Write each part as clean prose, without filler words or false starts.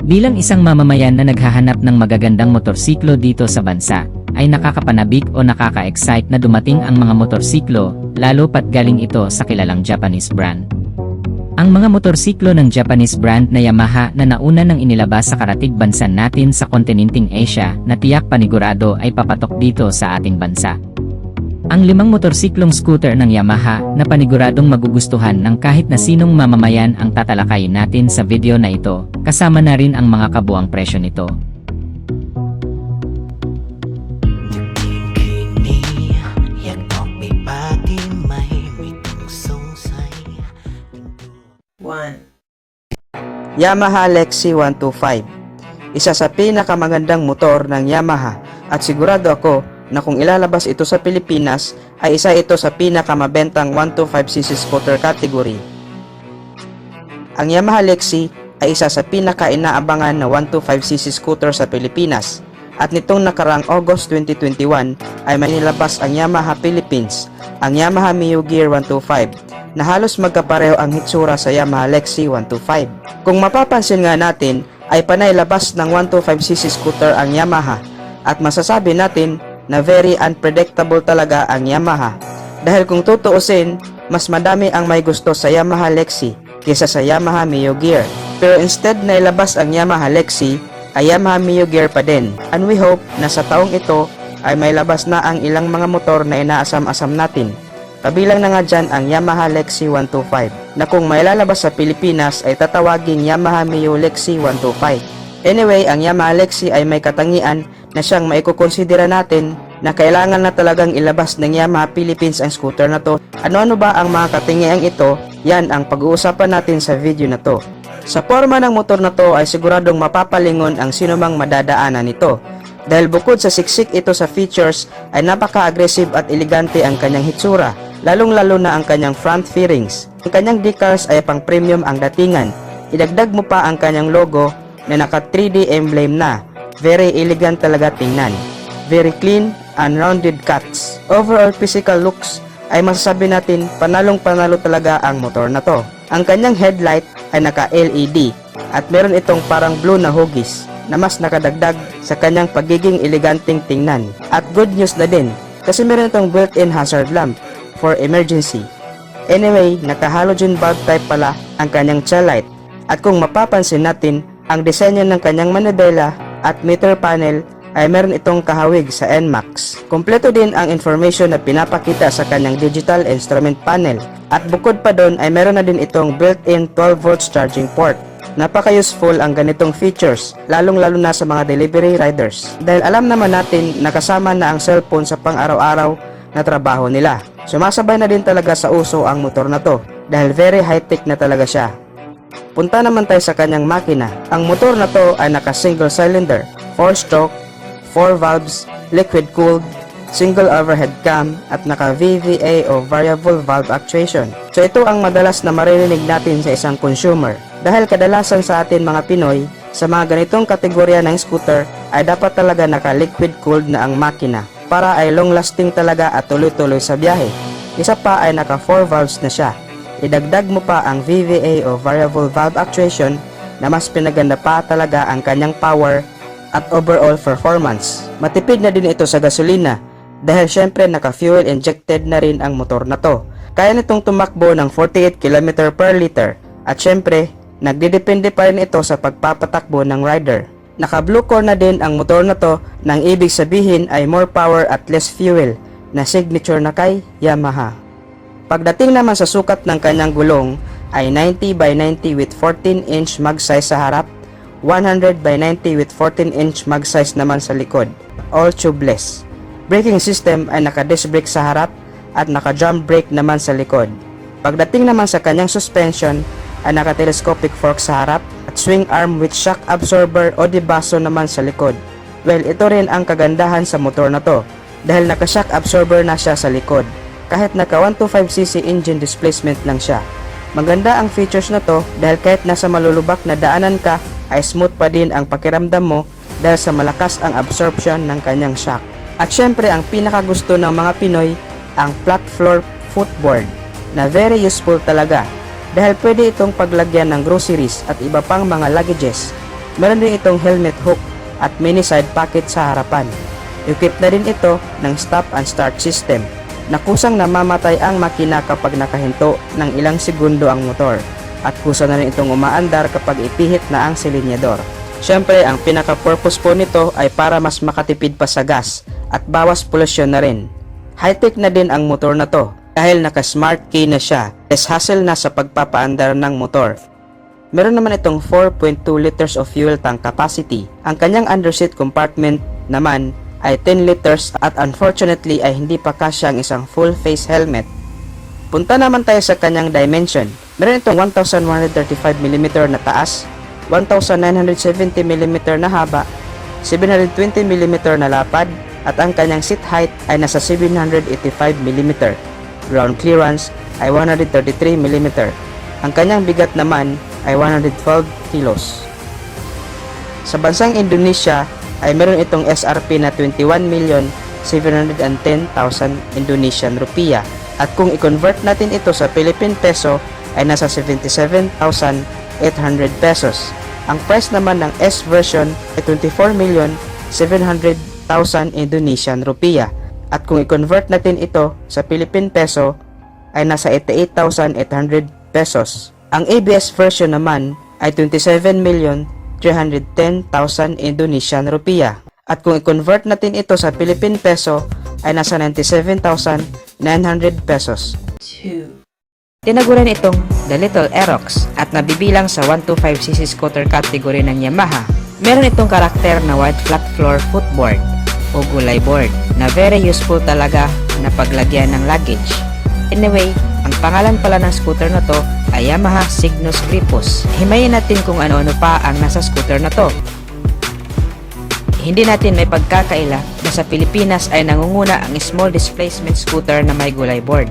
Bilang isang mamamayan na naghahanap ng magagandang motorsiklo dito sa bansa, ay nakakapanabik o nakaka-excite na dumating ang mga motorsiklo, lalo pat galing ito sa kilalang Japanese brand. Ang mga motorsiklo ng Japanese brand na Yamaha na nauna nang inilabas sa karatig bansa natin sa kontinenteng Asia na tiyak panigurado ay papatok dito sa ating bansa. Ang 5 motorsiklong scooter ng Yamaha na paniguradong magugustuhan ng kahit na sinong mamamayan ang tatalakayin natin sa video na ito, kasama na rin ang mga kabuang presyo nito. Yamaha Lexi 125. Isa sa pinakamagandang motor ng Yamaha at sigurado ako na kung ilalabas ito sa Pilipinas ay isa ito sa pinakamabentang 125cc scooter category. Ang Yamaha Lexi ay isa sa pinaka-inaabangan na 125cc scooter sa Pilipinas at nitong nakarang August 2021 ay may nilabas ang Yamaha Philippines, ang Yamaha Mio Gear 125 na halos magkapareho ang hitsura sa Yamaha Lexi 125. Kung mapapansin nga natin ay panay labas ng 125cc scooter ang Yamaha at masasabi natin na very unpredictable talaga ang Yamaha dahil kung tutuusin mas madami ang may gusto sa Yamaha Lexi kaysa sa Yamaha Mio Gear, pero instead na ilabas ang Yamaha Lexi ay Yamaha Mio Gear pa din, and we hope na sa taong ito ay may labas na ang ilang mga motor na inaasam-asam natin. Kabilang na nga dyan ang Yamaha Lexi 125 na kung may lalabas sa Pilipinas ay tatawaging Yamaha Mio Lexi 125. Anyway, ang Yamaha Lexi ay may katangian na siyang maikukonsidera natin na kailangan na talagang ilabas ng Yamaha Philippines ang scooter na to. Ano-ano ba ang mga katangiang ito? Yan ang pag-uusapan natin sa video na to. Sa forma ng motor na to ay siguradong mapapalingon ang sinumang madadaanan nito. Dahil bukod sa siksik ito sa features ay napaka-aggressive at elegante ang kanyang hitsura, lalong-lalo na ang kanyang front fairings. Ang kanyang decals ay pang premium ang datingan. Idagdag mo pa ang kanyang logo na naka 3D emblem na. Very elegant talaga tingnan. Very clean and rounded cuts. Overall physical looks ay masasabi natin panalong-panalo talaga ang motor na to. Ang kanyang headlight ay naka LED at meron itong parang blue na hugis na mas nakadagdag sa kanyang pagiging eleganteng tingnan. At good news na din kasi meron itong built-in hazard lamp for emergency. Anyway, naka halogen bulb type pala ang kanyang tail light. At kung mapapansin natin, ang disenyo ng kanyang manibela at meter panel ay meron itong kahawig sa NMAX. Kompleto din ang information na pinapakita sa kanyang digital instrument panel. At bukod pa doon ay meron na din itong built-in 12 volts charging port. Napaka-useful ang ganitong features, lalong-lalo na sa mga delivery riders. Dahil alam naman natin na kasama na ang cellphone sa pang-araw-araw na trabaho nila. Sumasabay na din talaga sa uso ang motor na to dahil very high-tech na talaga siya. Punta naman tayo sa kanyang makina. Ang motor na to ay naka single cylinder, 4-stroke, 4 valves, liquid cooled, single overhead cam at naka VVA o variable valve actuation. So ito ang madalas na maririnig natin sa isang consumer. Dahil kadalasan sa atin mga Pinoy, sa mga ganitong kategorya ng scooter ay dapat talaga naka liquid cooled na ang makina para ay long lasting talaga at tuloy-tuloy sa biyahe. Isa pa ay naka 4 valves na siya. Idagdag mo pa ang VVA o variable valve actuation na mas pinaganda pa talaga ang kanyang power at overall performance. Matipid na din ito sa gasolina dahil syempre naka fuel injected na rin ang motor na to. Kaya nitong tumakbo ng 48 km per liter at syempre nagdidepende pa rin ito sa pagpapatakbo ng rider. Naka blue core na din ang motor na to nang ibig sabihin ay more power at less fuel na signature na kay Yamaha. Pagdating naman sa sukat ng kanyang gulong ay 90 by 90 with 14-inch mag size sa harap, 100 by 90 with 14-inch mag size naman sa likod, all tubeless. Braking system ay naka-disc brake sa harap at naka-drum brake naman sa likod. Pagdating naman sa kanyang suspension ay naka-telescopic fork sa harap at swing arm with shock absorber o dibaso naman sa likod. Well, ito rin ang kagandahan sa motor na to dahil naka-shock absorber na siya sa likod. Kahit naka 125cc engine displacement lang siya. Maganda ang features na to dahil kahit nasa malulubak na daanan ka ay smooth pa din ang pakiramdam mo dahil sa malakas ang absorption ng kanyang shock. At syempre ang pinakagusto ng mga Pinoy, ang flat floor footboard na very useful talaga dahil pwede itong paglagyan ng groceries at iba pang mga luggages. Meron din itong helmet hook at mini side pocket sa harapan. Equipped na rin ito ng stop and start system na kusang namamatay ang makina kapag nakahinto ng ilang segundo ang motor at kusa na rin itong umaandar kapag ipihit na ang silinyador. Siyempre, ang pinaka-purpose po nito ay para mas makatipid pa sa gas at bawas polusyon na rin. High-tech na din ang motor na to dahil naka-smart key na siya, less hassle na sa pagpapaandar ng motor. Meron naman itong 4.2 liters of fuel tank capacity. Ang kanyang underseat compartment naman ay 10 liters at unfortunately ay hindi pa kasya ang isang full face helmet. Punta naman tayo sa kanyang dimension. Meron itong 1135mm na taas, 1970mm na haba, 720mm na lapad, at ang kanyang seat height ay nasa 785mm. Ground clearance ay 133mm. Ang kanyang bigat naman ay 112 kilos. Sa bansang Indonesia ay meron itong SRP na 21,710,000 Indonesian rupiah at kung i-convert natin ito sa Philippine peso ay nasa 77,800 pesos. Ang price naman ng S version ay 24,700,000 Indonesian rupiah at kung i-convert natin ito sa Philippine peso ay nasa 88,800 pesos. Ang ABS version naman ay 27,310,000 Indonesian rupiah at kung i-convert natin ito sa Philippine peso ay nasa 97,900 pesos. Tinaguran itong The Little Aerox at nabibilang sa 125cc scooter category ng Yamaha. Meron itong karakter na wide flat floor footboard o gulay board na very useful talaga na paglagyan ng luggage. Anyway, ang pangalan pala ng scooter na to ay Yamaha Cygnus Gripus. Himayin natin kung ano-ano pa ang nasa scooter na to. Hindi natin may pagkakaila na sa Pilipinas ay nangunguna ang small displacement scooter na may gulay board.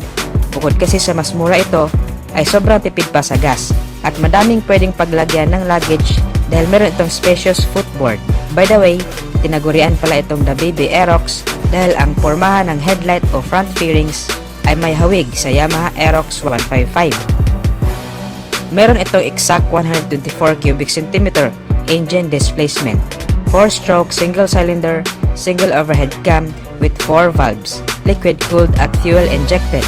Bukod kasi sa mas mura ito, ay sobrang tipid pa sa gas at madaming pwedeng paglagyan ng luggage dahil meron itong spacious footboard. By the way, tinagurian pala itong The Baby Aerox dahil ang pormahan ng headlight o front fairings ay may hawig sa Yamaha Aerox 155. Meron itong exact 124 cubic centimeter engine displacement, 4-stroke single cylinder, single overhead cam with 4 valves, liquid cooled at fuel injected.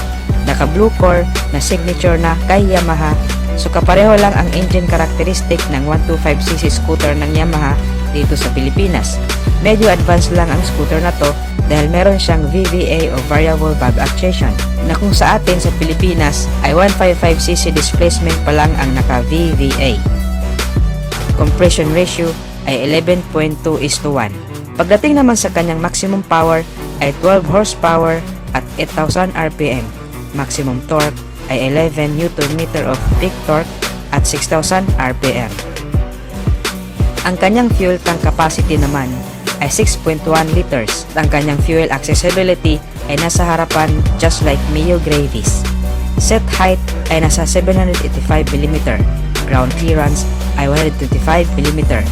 Naka blue core na signature na kay Yamaha, so kapareho lang ang engine characteristic ng 125cc scooter ng Yamaha dito sa Pilipinas. Medyo advanced lang ang scooter na to dahil meron siyang VVA o variable valve actuation na kung sa atin sa Pilipinas ay 155cc displacement pa lang ang naka VVA. Compression ratio ay 11.2:1. Pagdating naman sa kanyang maximum power ay 12 horsepower at 8,000 RPM. Maximum torque ay 11 Nm of peak torque at 6,000 RPM. Ang kanyang fuel tank capacity naman ay 6.1 liters. Ang kanyang fuel accessibility ay nasa harapan just like Mio Gravis. Set height ay nasa 785mm. Ground clearance ay 125mm.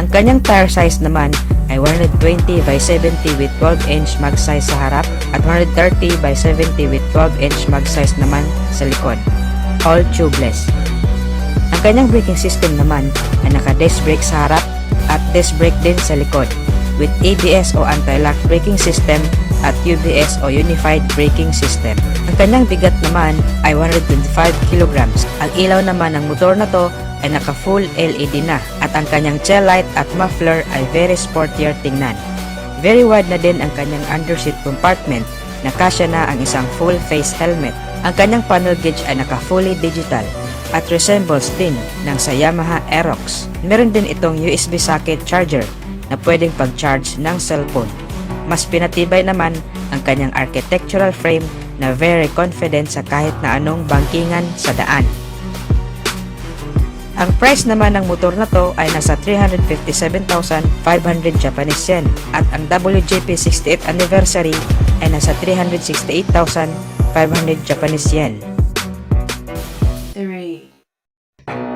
Ang kanyang tire size naman ay 120 by 70 with 12-inch mag size sa harap at 130 by 70 with 12-inch mag size naman sa likod. All tubeless. Ang kanyang braking system naman ay naka-disc brake sa harap at disc brake din sa likod with ABS o anti-lock braking system at UBS o Unified Braking System. Ang kanyang bigat naman ay 125 kilograms. Ang ilaw naman ng motor na to ay naka-full LED na at ang kanyang tail light at muffler ay very sportier tingnan. Very wide na din ang kanyang underseat compartment na kasya na ang isang full face helmet. Ang kanyang panel gauge ay naka-fully digital at resembles din ng sa Yamaha Aerox. Meron din itong USB socket charger na pwedeng pag-charge ng cellphone. Mas pinatibay naman ang kanyang architectural frame na very confident sa kahit na anong bangkingan sa daan. Ang price naman ng motor na to ay nasa 357,500 Japanese yen at ang WJP 68th anniversary ay nasa 368,500 Japanese yen.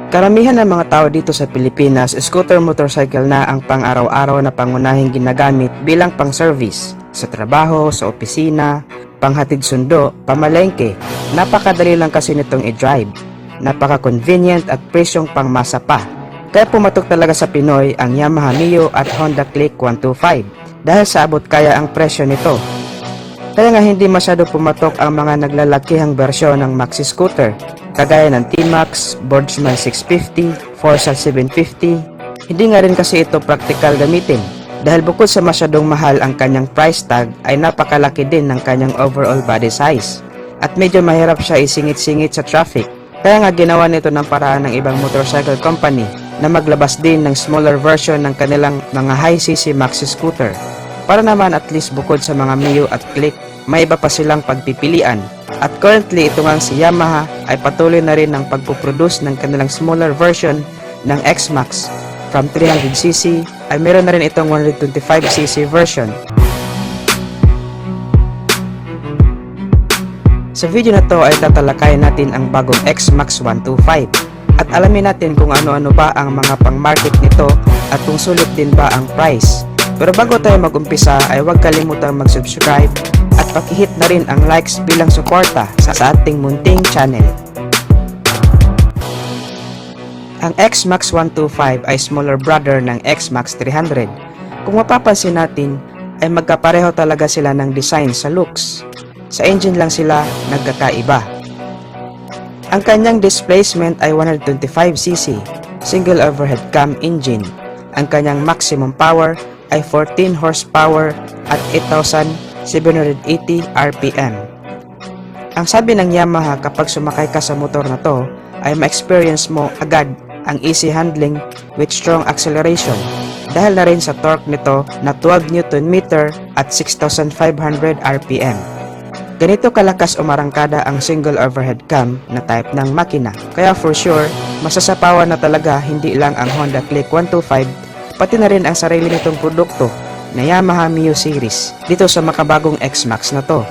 Karamihan ng mga tao dito sa Pilipinas, scooter motorcycle na ang pang-araw-araw na pangunahing ginagamit bilang pang-service sa trabaho, sa opisina, panghatid sundo, pamalengke. Napakadali lang kasi nitong i-drive. Napaka-convenient at presyong pangmasa pa. Kaya pumatok talaga sa Pinoy ang Yamaha Mio at Honda Click 125 dahil sa abot kaya ang presyo nito. Kaya nga hindi masyado pumatok ang mga naglalakihang bersyon ng maxi scooter kagaya ng T-Max, Boardsman 650, Forza 750. Hindi nga rin kasi ito praktikal gamitin dahil bukod sa masyadong mahal ang kanyang price tag ay napakalaki din ng kanyang overall body size at medyo mahirap siya isingit-singit sa traffic. Kaya nga ginawa nito ng paraan ng ibang motorcycle company na maglabas din ng smaller version ng kanilang mga high-cc maxi scooter. Para naman at least bukod sa mga Mio at Click, may iba pa silang pagpipilian. At currently ito nga si Yamaha ay patuloy na rin ng pagpuproduce ng kanilang smaller version ng X-Max. From 300cc ay meron na rin itong 125cc version. Sa video na to ay tatalakayin natin ang bagong X-Max 125 at alamin natin kung ano-ano ba ang mga pang-market nito at kung sulit din ba ang price. Pero bago tayo mag-umpisa ay huwag kalimutang mag-subscribe at pakihit na rin ang likes bilang suporta sa ating munting channel. Ang X-Max 125 ay smaller brother ng X-Max 300. Kung mapapansin natin ay magkapareho talaga sila ng design sa looks. Sa engine lang sila nagkakaiba. Ang kanyang displacement ay 125cc, single overhead cam engine. Ang kanyang maximum power ay 14 horsepower at 8,780 RPM. Ang sabi ng Yamaha kapag sumakay ka sa motor na to ay ma-experience mo agad ang easy handling with strong acceleration dahil na rin sa torque nito na 12 Nm at 6,500 RPM. Ganito kalakas umarangkada ang single overhead cam na type ng makina. Kaya for sure, masasapawan na talaga hindi lang ang Honda Click 125, pati na rin ang sarili nitong produkto na Yamaha Mio Series dito sa makabagong X-Max na to.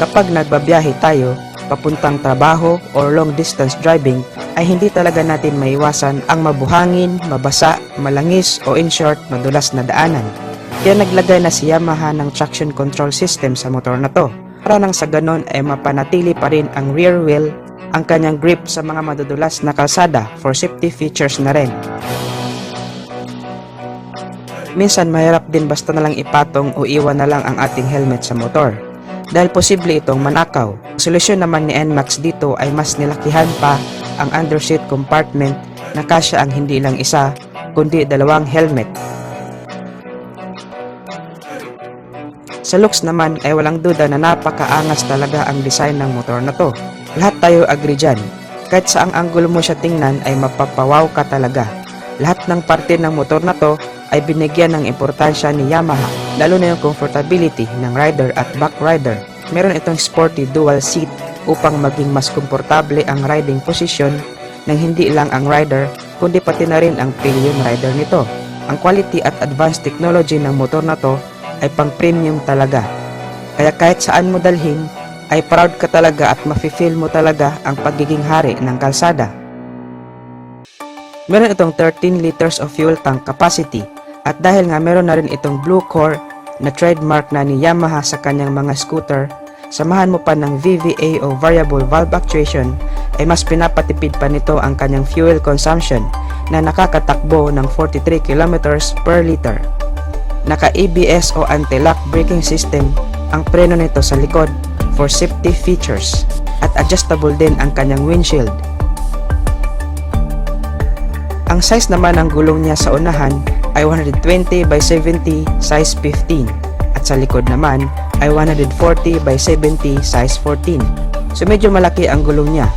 Kapag nagbabiyahe tayo, papuntang trabaho or long distance driving, ay hindi talaga natin maiwasan ang mabuhangin, mabasa, malangis o in short, madulas na daanan. Kaya naglagay na si Yamaha ng traction control system sa motor na to para nang sa ganon ay mapanatili pa rin ang rear wheel, ang kanyang grip sa mga madudulas na kalsada for safety features na rin. Minsan mahirap din basta na lang ipatong o iwan na lang ang ating helmet sa motor dahil posible itong manakaw. Ang solusyon naman ni NMAX dito ay mas nilakihan pa ang underseat compartment na kasya ang hindi lang isa kundi dalawang helmet. Sa looks naman ay walang duda na napakaangas talaga ang design ng motor na to. Lahat tayo agree dyan. Kahit saang anggulo mo siya tingnan ay mapapawaw ka talaga. Lahat ng parte ng motor na to ay binigyan ng importansya ni Yamaha, lalo na yung comfortability ng rider at back rider. Meron itong sporty dual seat upang maging mas komportable ang riding position ng hindi lang ang rider kundi pati na rin ang pillion rider nito. Ang quality at advanced technology ng motor na to ay pang premium talaga. Kaya kahit saan mo dalhin, ay proud ka talaga at mafe-feel mo talaga ang pagiging hari ng kalsada. Meron itong 13 liters of fuel tank capacity at dahil nga meron na rin itong blue core na trademark na ni Yamaha sa kanyang mga scooter, samahan mo pa ng VVA o variable valve actuation ay mas pinapatipid pa nito ang kanyang fuel consumption na nakakatakbo ng 43 kilometers per liter. Naka-ABS o anti-lock braking system ang preno nito sa likod for safety features at adjustable din ang kanyang windshield. Ang size naman ng gulong niya sa unahan ay 120 by 70 size 15 at sa likod naman ay 140 by 70 size 14. So medyo malaki ang gulong niya.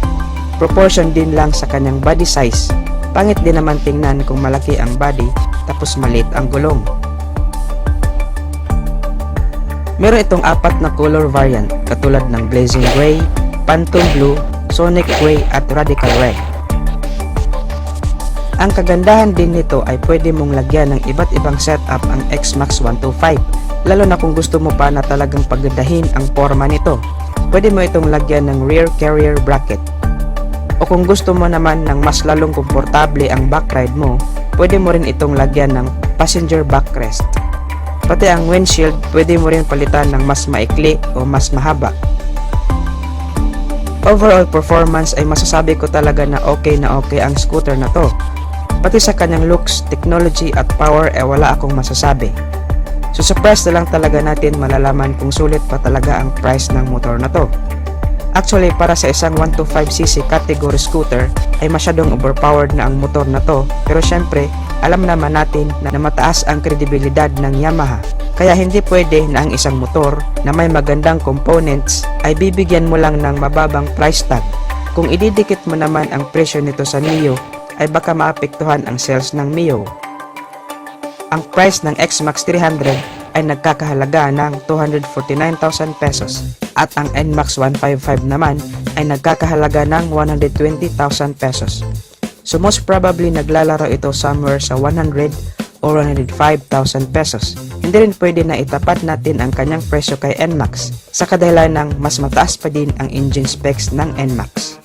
Proportion din lang sa kanyang body size. Pangit din naman tingnan kung malaki ang body tapos maliit ang gulong. Meron itong 4 na color variant katulad ng Blazing Gray, Phantom Blue, Sonic Gray at Radical Red. Ang kagandahan din nito ay pwede mong lagyan ng iba't ibang setup ang X-Max 125, lalo na kung gusto mo pa na talagang pagandahin ang forma nito. Pwede mo itong lagyan ng rear carrier bracket. O kung gusto mo naman ng mas lalong komportable ang backride mo, pwede mo rin itong lagyan ng passenger backrest. Pati ang windshield, pwede mo rin palitan ng mas maikli o mas mahaba. Overall performance ay masasabi ko talaga na okay ang scooter na to. Pati sa kanyang looks, technology at power ay wala akong masasabi. So sa price na lang talaga natin malalaman kung sulit pa talaga ang price ng motor na to. Actually, para sa isang 125cc category scooter ay masyadong overpowered na ang motor na to, pero syempre alam naman natin na mataas ang kredibilidad ng Yamaha. Kaya hindi pwede na ang isang motor na may magandang components ay bibigyan mo lang ng mababang price tag. Kung ididikit mo naman ang presyo nito sa Mio, ay baka maapektuhan ang sales ng Mio. Ang price ng X-Max 300 ay nagkakahalaga ng 249,000 pesos at ang NMAX 155 naman ay nagkakahalaga ng 120,000 pesos. So most probably naglalaro ito somewhere sa 100 or 105,000 pesos. Hindi rin pwede na itapat natin ang kanyang presyo kay NMAX sa kadahilan ng mas mataas pa din ang engine specs ng NMAX.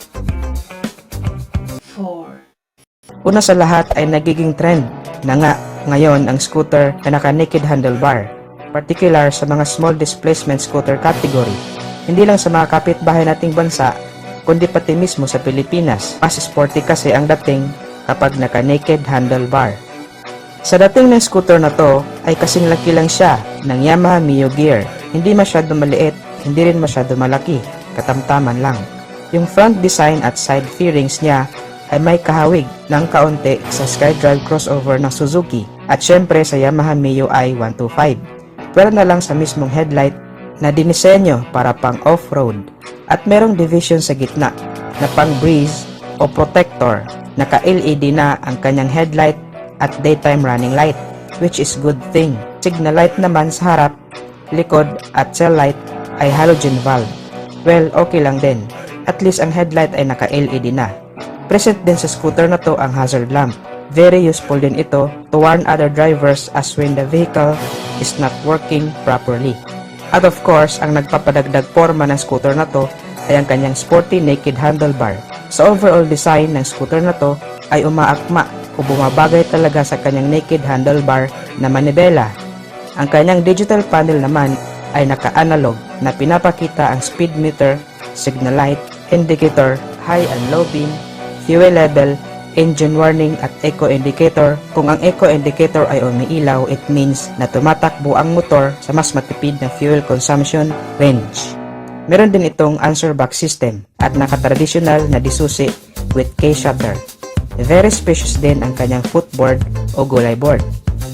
Una sa lahat ay nagiging trend na nga ngayon ang scooter na naka-naked handlebar, particular sa mga small displacement scooter category. Hindi lang sa mga kapitbahay nating bansa, kundi pati mismo sa Pilipinas. Mas sporty kasi ang dating kapag naka-naked handlebar. Sa dating ng scooter na to ay kasing laki lang siya ng Yamaha Mio Gear. Hindi masyado maliit, hindi rin masyado malaki, katamtaman lang. Yung front design at side fairings niya ay may kahawig ng kaunti sa SkyDrive crossover ng Suzuki at syempre sa Yamaha Mio i125. Pero na lang sa mismong headlight na dinisenyo para pang off-road at merong division sa gitna na pang breeze o protector. Naka-LED na ang kanyang headlight at daytime running light, which is good thing. Signal light naman sa harap, likod at tail light ay halogen valve. Well, okay lang din. At least ang headlight ay naka-LED na. Present din sa scooter na to ang hazard lamp. Very useful din ito to warn other drivers as when the vehicle is not working properly. At of course, ang nagpapadagdag forma ng scooter na to ay ang kanyang sporty naked handlebar. Sa overall design ng scooter na to ay umaakma o bumabagay talaga sa kanyang naked handlebar na manibela. Ang kanyang digital panel naman ay naka-analog na pinapakita ang speed meter, signal light, indicator, high and low beam, fuel level, engine warning at eco indicator. Kung ang eco indicator ay umiilaw, it means na tumatakbo ang motor sa mas matipid na fuel consumption range. Meron din itong answer box system at nakatradisyonal na disusi with K-shutter. Very spacious din ang kanyang footboard o gulay board.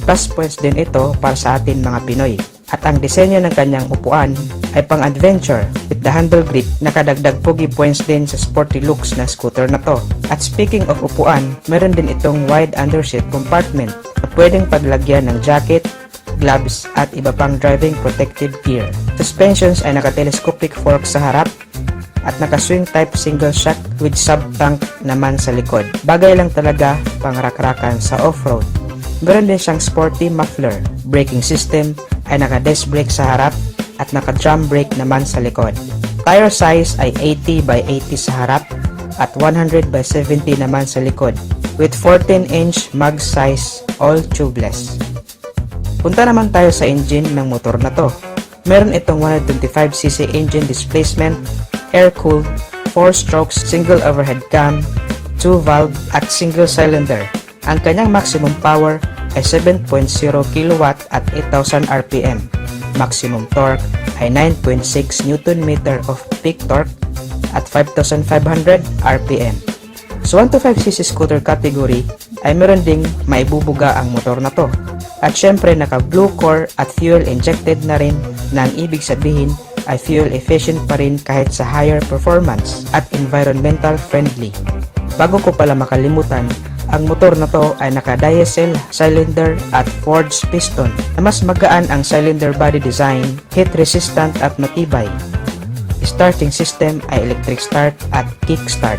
Plus points din ito para sa atin mga Pinoy. At ang disenyo ng kanyang upuan ay pang adventure with the handle grip. Nakadagdag pogi points din sa sporty looks na scooter na to. At speaking of upuan, meron din itong wide underseat compartment na pwedeng paglagyan ng jacket, gloves at iba pang driving protective gear. Suspensions ay naka-telescopic fork sa harap at naka-swing type single shock with sub-tank naman sa likod. Bagay lang talaga pang rakrakan sa off-road. Meron din siyang sporty muffler. Braking system ay naka-disc brake sa harap at naka-drum brake naman sa likod. Tire size ay 80 by 80 sa harap at 100 by 70 naman sa likod with 14-inch mag size all tubeless. Punta naman tayo sa engine ng motor na to. Meron itong 125cc engine displacement, air-cooled, 4 strokes, single overhead cam, 2 valve at single cylinder. Ang kanyang maximum power ay 7.0 kW at 8,000 RPM. Maximum torque ay 9.6 Nm of peak torque at 5,500 RPM. Sa 125cc scooter category ay meron ding maibubuga ang motor na to. At syempre naka blue core at fuel injected na rin na ang ibig sabihin ay fuel efficient pa rin kahit sa higher performance at environmental friendly. Bago ko pala makalimutan, ang motor na to ay naka-diesel cylinder at forged piston na mas magaan ang cylinder body design, heat resistant at matibay. Starting system ay electric start at kick start.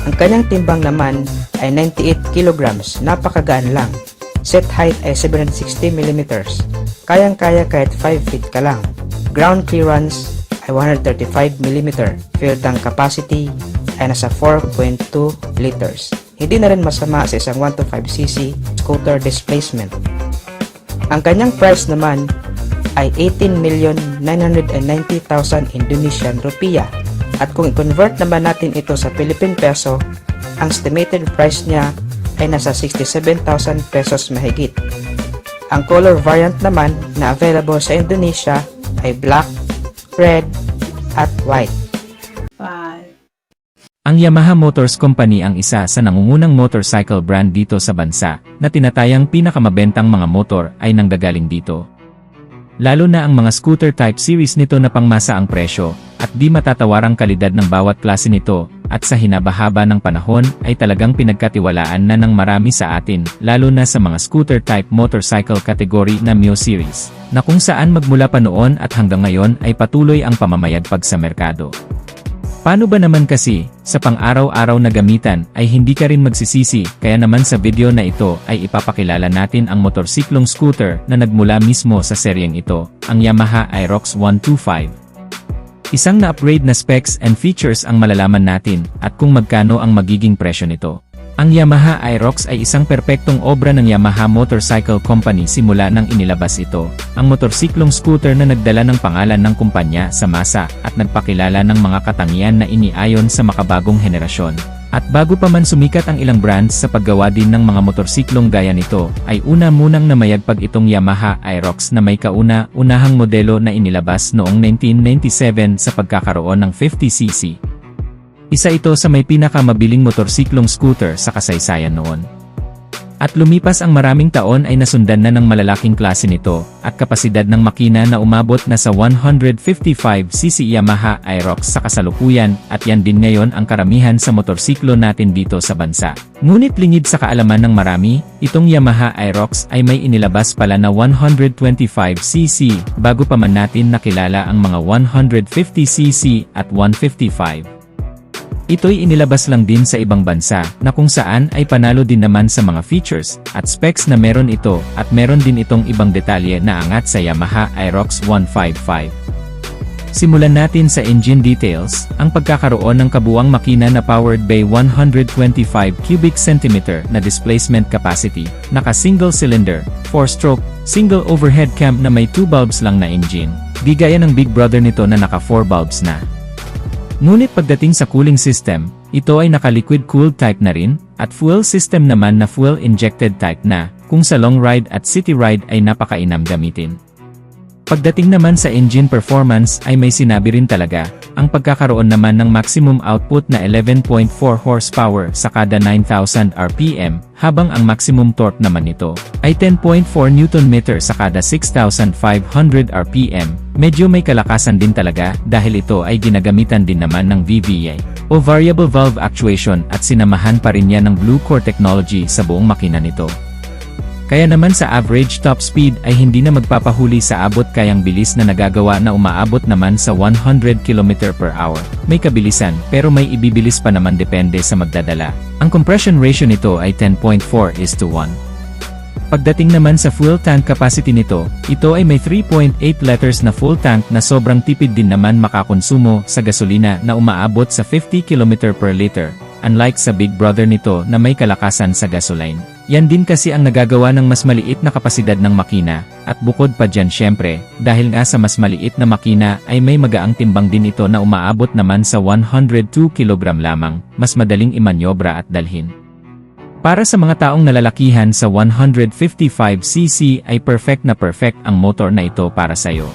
Ang kanyang timbang naman ay 98 kilograms, napakagaan lang. Set height ay 760 mm, kayang-kaya kahit 5 feet ka lang. Ground clearance ay 135 mm, fuel tank capacity ay nasa 4.2 liters. Hindi na rin masama sa isang 125cc scooter displacement. Ang kanyang price naman ay 18,990,000 Indonesian rupiah At kung i-convert naman natin ito sa Philippine Peso, ang estimated price niya ay nasa 67,000 pesos mahigit. Ang color variant naman na available sa Indonesia ay black, red, at white. Ang Yamaha Motors Company ang isa sa nangungunang motorcycle brand dito sa bansa na tinatayang pinakamabentang mga motor ay nanggagaling dito. Lalo na ang mga scooter type series nito na pangmasa ang presyo at di matatawarang kalidad ng bawat klase nito at sa hinabahaba ng panahon ay talagang pinagkatiwalaan na ng marami sa atin lalo na sa mga scooter type motorcycle category na Mio series na kung saan magmula pa noon at hanggang ngayon ay patuloy ang pamamayagpag sa merkado. Paano ba naman kasi, sa pang-araw-araw na gamitan ay hindi ka rin magsisisi, kaya naman sa video na ito ay ipapakilala natin ang motorsiklong scooter na nagmula mismo sa seryeng ito, ang Yamaha Aerox 125. Isang na-upgrade na specs and features ang malalaman natin at kung magkano ang magiging presyo nito. Ang Yamaha Aerox ay isang perpektong obra ng Yamaha Motorcycle Company simula nang inilabas ito, ang motorsiklong scooter na nagdala ng pangalan ng kumpanya sa masa at nagpakilala ng mga katangian na iniayon sa makabagong henerasyon. At bago pa man sumikat ang ilang brands sa paggawa din ng mga motorsiklong gaya nito, ay una munang namayagpag itong Yamaha Aerox na may kauna-unahang modelo na inilabas noong 1997 sa pagkakaroon ng 50cc. Isa ito sa may pinakamabiling motorsiklong scooter sa kasaysayan noon. At lumipas ang maraming taon ay nasundan na ng malalaking klase nito at kapasidad ng makina na umabot na sa 155cc Yamaha Aerox sa kasalukuyan at yan din ngayon ang karamihan sa motorsiklo natin dito sa bansa. Ngunit lingid sa kaalaman ng marami, itong Yamaha Aerox ay may inilabas pala na 125cc bago pa man natin nakilala ang mga 150cc at 155. Ito'y inilabas lang din sa ibang bansa na kung saan ay panalo din naman sa mga features at specs na meron ito at meron din itong ibang detalye na angat sa Yamaha Aerox 155. Simulan natin sa engine details, ang pagkakaroon ng kabuuang makina na powered by 125 cubic centimeter na displacement capacity, naka single cylinder, 4-stroke, single overhead cam na may 2 bulbs lang na engine, di gaya ng big brother nito na naka 4 bulbs na. Ngunit pagdating sa cooling system, ito ay naka-liquid cooled type na rin, at fuel system naman na fuel injected type na, kung sa long ride at city ride ay napakainam gamitin. Pagdating naman sa engine performance ay may sinabi rin talaga, ang pagkakaroon naman ng maximum output na 11.4 horsepower sa kada 9,000 RPM, habang ang maximum torque naman nito ay 10.4 Nm sa kada 6,500 RPM. Medyo may kalakasan din talaga dahil ito ay ginagamitan din naman ng VVA o variable valve actuation at sinamahan pa rin yan ng Blue Core technology sa buong makina nito. Kaya naman sa average top speed ay hindi na magpapahuli sa abot kayang bilis na nagagawa na umaabot naman sa 100 km/h. May kabilisan pero may ibibilis pa naman depende sa magdadala. Ang compression ratio nito ay 10.4:1. Pagdating naman sa fuel tank capacity nito, ito ay may 3.8 liters na full tank na sobrang tipid din naman makakonsumo sa gasolina na umaabot sa 50 km/L. Unlike sa big brother nito na may kalakasan sa gasoline. Yan din kasi ang nagagawa ng mas maliit na kapasidad ng makina, at bukod pa dyan syempre, dahil nga sa mas maliit na makina ay may magaang timbang din ito na umaabot naman sa 102 kg lamang, mas madaling imanyobra at dalhin. Para sa mga taong nalalakihan sa 155cc ay perfect ang motor na ito para sa'yo.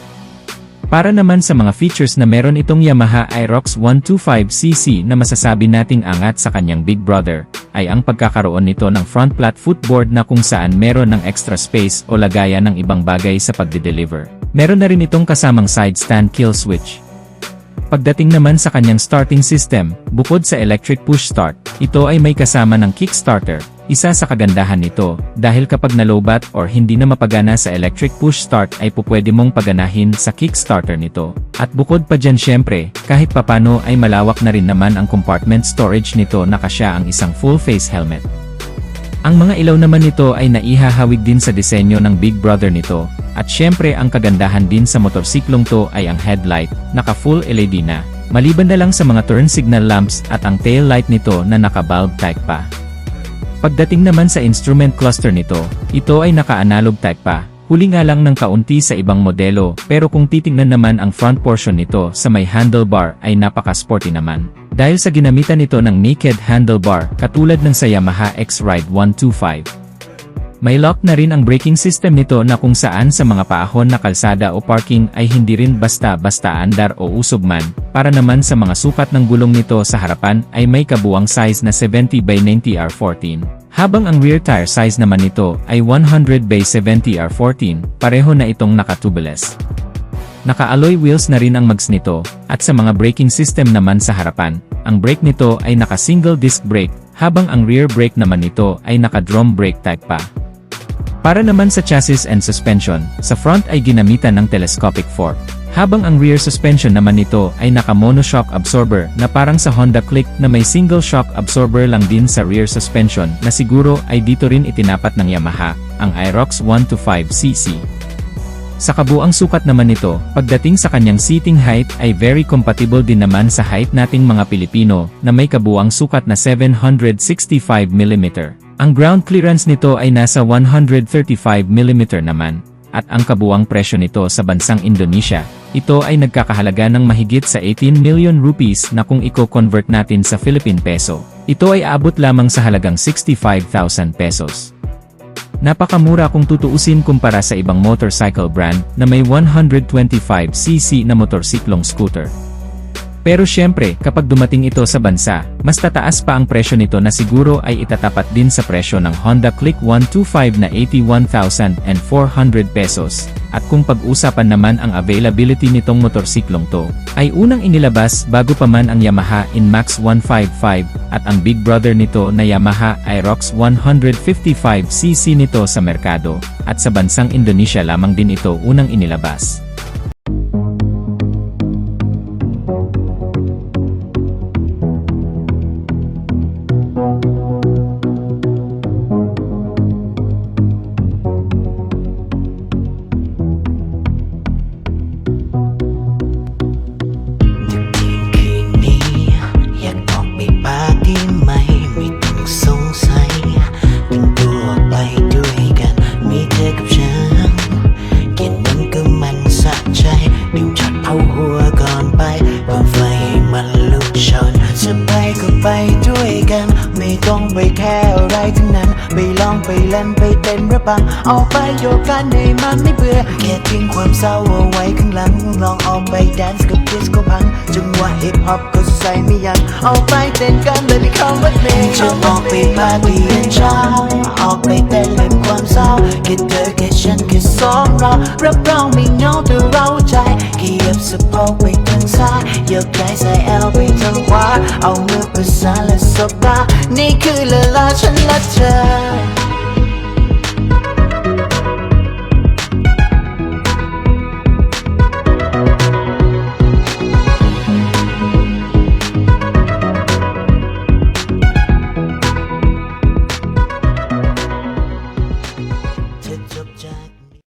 Para naman sa mga features na meron itong Yamaha Aerox 125cc na masasabi nating angat sa kanyang big brother, ay ang pagkakaroon nito ng front flat footboard na kung saan meron ng extra space o lagayan ng ibang bagay sa pagde-deliver. Meron na rin itong kasamang side stand kill switch. Pagdating naman sa kanyang starting system, bukod sa electric push start, ito ay may kasama ng kickstarter. Isa sa kagandahan nito, dahil kapag nalobat or hindi na mapagana sa electric push start ay pupwede mong paganahin sa kickstarter nito. At bukod pa dyan syempre, kahit papano ay malawak na rin naman ang compartment storage nito na kasya ang isang full face helmet. Ang mga ilaw naman nito ay naihahawig din sa disenyo ng big brother nito, at syempre ang kagandahan din sa motorsiklong to ay ang headlight, naka full LED na, maliban na lang sa mga turn signal lamps at ang tail light nito na naka bulb type pa. Pagdating naman sa instrument cluster nito, ito ay naka-analog type pa, Huli nga lang ng kaunti sa ibang modelo, pero kung titingnan naman ang front portion nito sa may handlebar ay napaka-sporty naman. Dahil sa ginamitan nito ng naked handlebar katulad ng sa Yamaha X-Ride 125. May lock na rin ang braking system nito na kung saan sa mga paahon na kalsada o parking ay hindi rin basta-basta andar o usog man, para naman sa mga sukat ng gulong nito sa harapan ay may kabuang size na 70x90R14. Habang ang rear tire size naman nito ay 100x70R14, pareho na itong naka-tubeless. Naka-alloy wheels na rin ang mags nito, at sa mga braking system naman sa harapan, ang brake nito ay naka-single disc brake, habang ang rear brake naman nito ay naka-drum brake type pa. Para naman sa chassis and suspension, sa front ay ginamitan ng telescopic fork, habang ang rear suspension naman nito ay naka-monoshock absorber na parang sa Honda Click na may single shock absorber lang din sa rear suspension na siguro ay dito rin itinapat ng Yamaha, ang Aerox 125cc. Sa kabuang sukat naman nito, pagdating sa kanyang seating height ay very compatible din naman sa height nating mga Pilipino na may kabuang sukat na 765mm. Ang ground clearance nito ay nasa 135mm naman, at ang kabuang presyo nito sa bansang Indonesia, ito ay nagkakahalaga ng mahigit sa 18 million rupees na kung i-convert natin sa Philippine peso, ito ay aabot lamang sa halagang 65,000 pesos. Napakamura kung tutuusin kumpara sa ibang motorcycle brand na may 125cc na motorsiklong scooter. Pero syempre, kapag dumating ito sa bansa, mas tataas pa ang presyo nito na siguro ay itatapat din sa presyo ng Honda Click 125 na 81,400 pesos. At kung pag-usapan naman ang availability nitong motorsiklong to, ay unang inilabas bago pa man ang Yamaha Inmax 155 at ang big brother nito na Yamaha Aerox 155cc nito sa merkado, at sa bansang Indonesia lamang din ito unang inilabas.ไปด้วยกันไม่ต้องไปแค่อะไรทั้งนั้นไปลองไปเล่นไปเต้นระบังเอาไปโยกกันให้มันไม่เบื่อแค่ทิ้งความเศร้าเอาไว้ข้างหลังลองเอาไปแดนซ์กับดิสโก้พังจังหวะฮิปฮอปก็ใส่ไม่ยั้งเอาไปเต้นกันเลยที่เขาวัดเมย์จะออกไปปาร์ตี้ยันเช้าออกไปเต้นเล่นความเศร้าแค่เธอแค่ฉันแค่สองเรารับรองไม่เหงาแต่เราใจขยับสะโพกไปทางซ้ายยกไหล่ใส่แอลไปทางขวาเอามือประสานและสบตานี่คือละลาฉันและเธอ